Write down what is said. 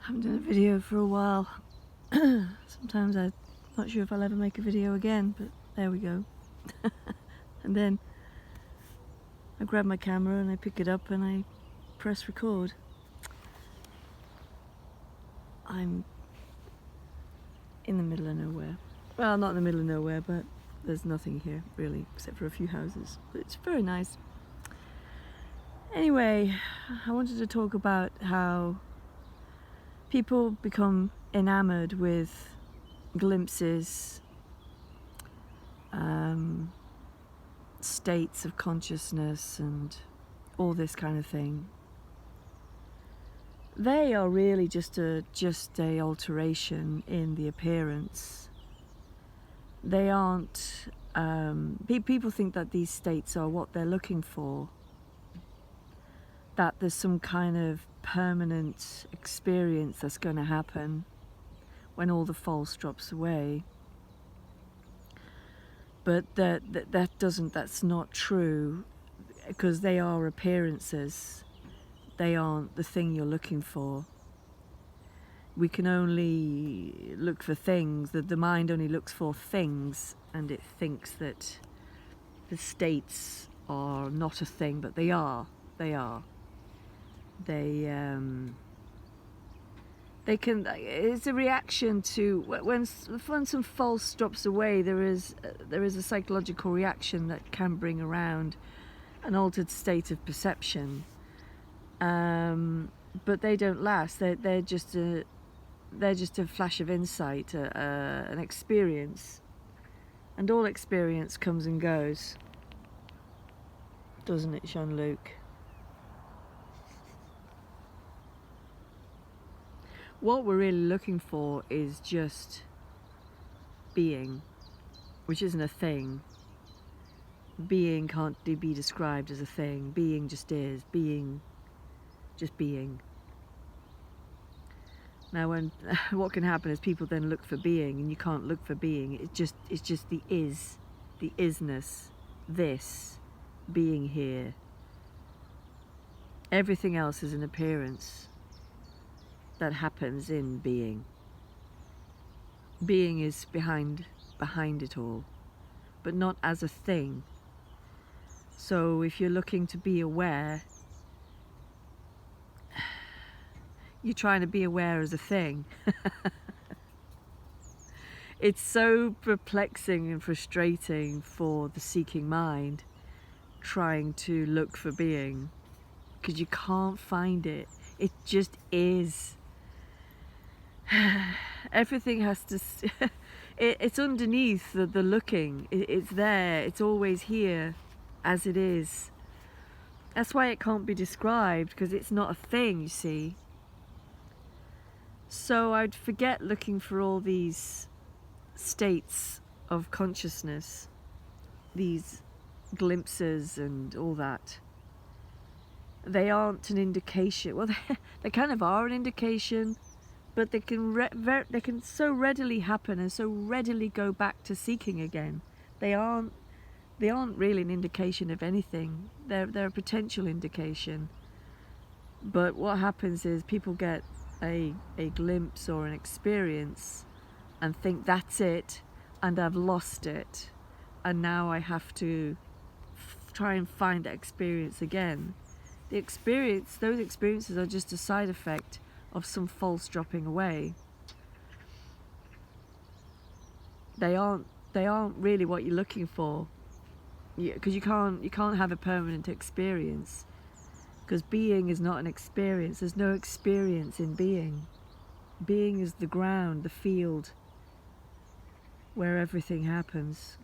Haven't done a video for a while. Sometimes I'm not sure if I'll ever make a video again, but there we go. And then I grab my camera and I pick it up and I press record. I'm in the middle of nowhere. Well, not in the middle of nowhere, but there's nothing here really except for a few houses, but it's very nice. Anyway, I wanted to talk about how people become enamored with glimpses, states of consciousness and all this kind of thing. They are really just a alteration in the appearance. They aren't, people think that these states are what they're looking for, that there's some kind of permanent experience that's going to happen when all the false drops away. But that's not true, because they are appearances. They aren't the thing you're looking for. We can only look for things, that the mind only looks for things, and it thinks that the states are not a thing, but they are. They are. They can. It's a reaction to when some false drops away. There is a psychological reaction that can bring around an altered state of perception, but they don't last. They're just a flash of insight, an experience, and all experience comes and goes, doesn't it, Jean-Luc? What we're really looking for is just being, which isn't a thing. Being can't be described as a thing. Being just is. Being, just being. Now, what can happen is people then look for being, and you can't look for being. It's just the isness, this, being here. Everything else is an appearance that happens in being. Being is behind it all, but not as a thing. So if you're looking to be aware, you're trying to be aware as a thing. It's so perplexing and frustrating for the seeking mind, trying to look for being, because you can't find it. It just is. Everything has to it's underneath the looking. It's there, it's always here as it is. That's why it can't be described, because it's not a thing, you see. So I'd forget looking for all these states of consciousness, these glimpses and all that. They aren't an indication. Well, they kind of are an indication, but they can so readily happen and so readily go back to seeking again. They aren't really an indication of anything. They're a potential indication. But what happens is people get a glimpse or an experience and think that's it, and I've lost it, and now I have to try and find that experience again. Those experiences are just a side effect of some false dropping away. They aren't really what you're looking for, because you can't have a permanent experience, because being is not an experience. There's no experience in being. Being is the ground, the field, where everything happens.